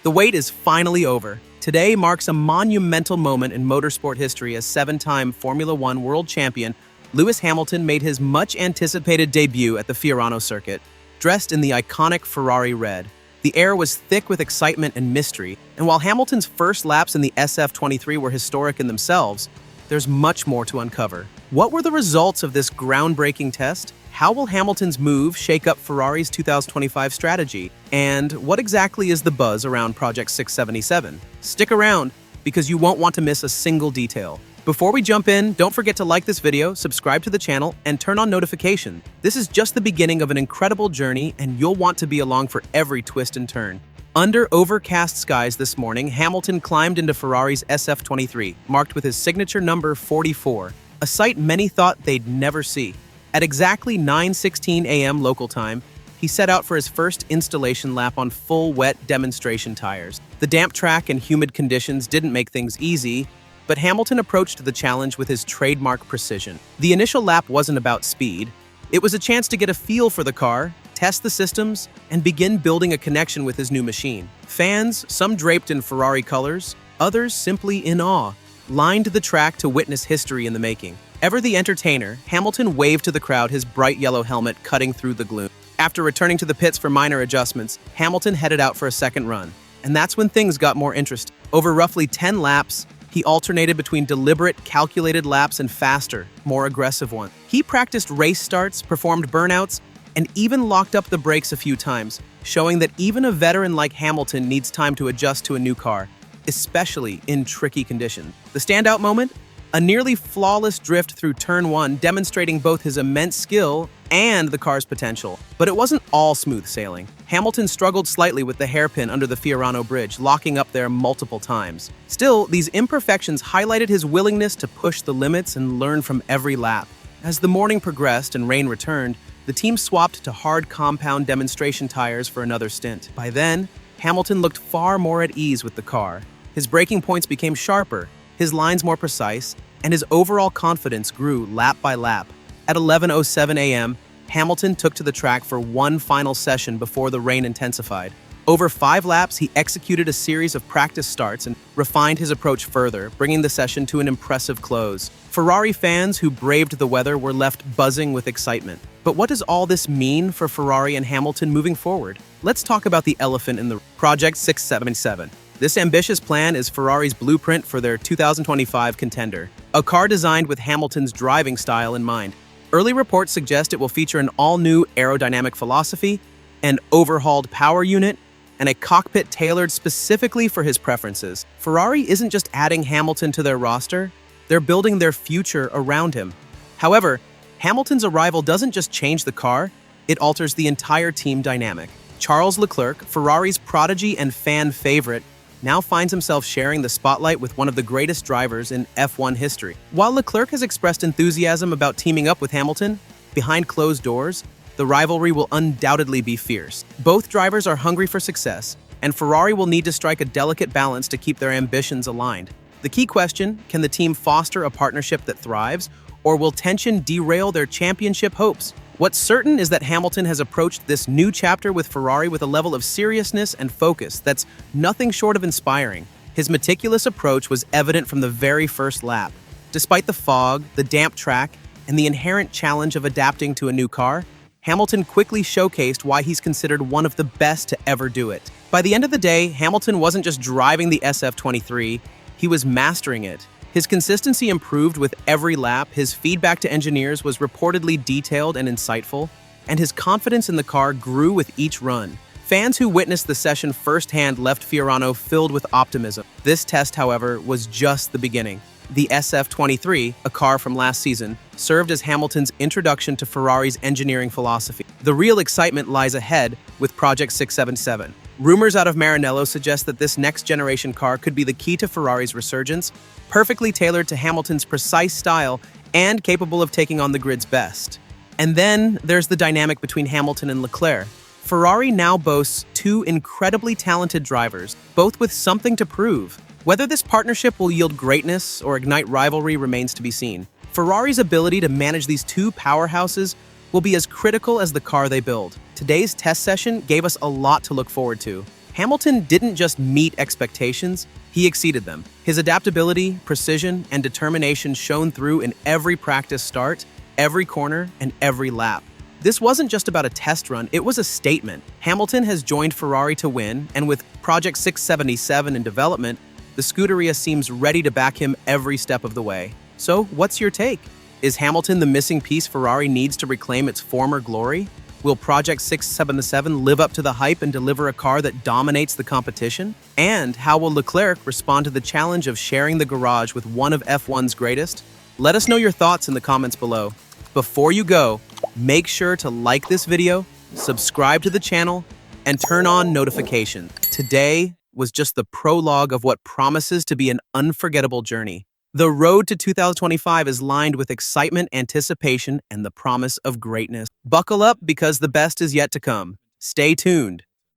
The wait is finally over. Today marks a monumental moment in motorsport history as seven-time Formula One world champion Lewis Hamilton made his much-anticipated debut at the Fiorano circuit, dressed in the iconic Ferrari red. The air was thick with excitement and mystery, and while Hamilton's first laps in the SF23 were historic in themselves, there's much more to uncover. What were the results of this groundbreaking test? How will Hamilton's move shake up Ferrari's 2025 strategy? And what exactly is the buzz around Project 677? Stick around, because you won't want to miss a single detail. Before we jump in, don't forget to like this video, subscribe to the channel, and turn on notifications. This is just the beginning of an incredible journey, and you'll want to be along for every twist and turn. Under overcast skies this morning, Hamilton climbed into Ferrari's SF23, marked with his signature number 44, a sight many thought they'd never see. At exactly 9:16 a.m. local time, he set out for his first installation lap on full wet demonstration tires. The damp track and humid conditions didn't make things easy, but Hamilton approached the challenge with his trademark precision. The initial lap wasn't about speed. It was a chance to get a feel for the car, test the systems, and begin building a connection with his new machine. Fans, some draped in Ferrari colors, others simply in awe, lined the track to witness history in the making. Ever the entertainer, Hamilton waved to the crowd, his bright yellow helmet cutting through the gloom. After returning to the pits for minor adjustments, Hamilton headed out for a second run. And that's when things got more interesting. Over roughly 10 laps, he alternated between deliberate, calculated laps and faster, more aggressive ones. He practiced race starts, performed burnouts, and even locked up the brakes a few times, showing that even a veteran like Hamilton needs time to adjust to a new car, especially in tricky conditions. The standout moment? A nearly flawless drift through Turn 1, demonstrating both his immense skill and the car's potential. But it wasn't all smooth sailing. Hamilton struggled slightly with the hairpin under the Fiorano bridge, locking up there multiple times. Still, these imperfections highlighted his willingness to push the limits and learn from every lap. As the morning progressed and rain returned, the team swapped to hard compound demonstration tires for another stint. By then, Hamilton looked far more at ease with the car. His braking points became sharper, his lines more precise, and his overall confidence grew lap by lap. At 11:07 a.m., Hamilton took to the track for one final session before the rain intensified. Over 5 laps, he executed a series of practice starts and refined his approach further, bringing the session to an impressive close. Ferrari fans who braved the weather were left buzzing with excitement. But what does all this mean for Ferrari and Hamilton moving forward? Let's talk about the elephant in the room, Project 677. This ambitious plan is Ferrari's blueprint for their 2025 contender, a car designed with Hamilton's driving style in mind. Early reports suggest it will feature an all-new aerodynamic philosophy, an overhauled power unit, and a cockpit tailored specifically for his preferences. Ferrari isn't just adding Hamilton to their roster, they're building their future around him. However, Hamilton's arrival doesn't just change the car, it alters the entire team dynamic. Charles Leclerc, Ferrari's prodigy and fan favorite, now finds himself sharing the spotlight with one of the greatest drivers in F1 history. While Leclerc has expressed enthusiasm about teaming up with Hamilton, behind closed doors, the rivalry will undoubtedly be fierce. Both drivers are hungry for success, and Ferrari will need to strike a delicate balance to keep their ambitions aligned. The key question, can the team foster a partnership that thrives, or will tension derail their championship hopes? What's certain is that Hamilton has approached this new chapter with Ferrari with a level of seriousness and focus that's nothing short of inspiring. His meticulous approach was evident from the very first lap. Despite the fog, the damp track, and the inherent challenge of adapting to a new car, Hamilton quickly showcased why he's considered one of the best to ever do it. By the end of the day, Hamilton wasn't just driving the SF23, he was mastering it. His consistency improved with every lap, his feedback to engineers was reportedly detailed and insightful, and his confidence in the car grew with each run. Fans who witnessed the session firsthand left Fiorano filled with optimism. This test, however, was just the beginning. The SF23, a car from last season, served as Hamilton's introduction to Ferrari's engineering philosophy. The real excitement lies ahead with Project 677. Rumors out of Maranello suggest that this next-generation car could be the key to Ferrari's resurgence, perfectly tailored to Hamilton's precise style and capable of taking on the grid's best. And then there's the dynamic between Hamilton and Leclerc. Ferrari now boasts two incredibly talented drivers, both with something to prove. Whether this partnership will yield greatness or ignite rivalry remains to be seen. Ferrari's ability to manage these two powerhouses will be as critical as the car they build. Today's test session gave us a lot to look forward to. Hamilton didn't just meet expectations, he exceeded them. His adaptability, precision, and determination shone through in every practice start, every corner, and every lap. This wasn't just about a test run, it was a statement. Hamilton has joined Ferrari to win, and with Project 677 in development, the Scuderia seems ready to back him every step of the way. So, what's your take? Is Hamilton the missing piece Ferrari needs to reclaim its former glory? Will Project 677 live up to the hype and deliver a car that dominates the competition? And how will Leclerc respond to the challenge of sharing the garage with one of F1's greatest? Let us know your thoughts in the comments below. Before you go, make sure to like this video, subscribe to the channel, and turn on notifications. Today was just the prologue of what promises to be an unforgettable journey. The road to 2025 is lined with excitement, anticipation, and the promise of greatness. Buckle up because the best is yet to come. Stay tuned.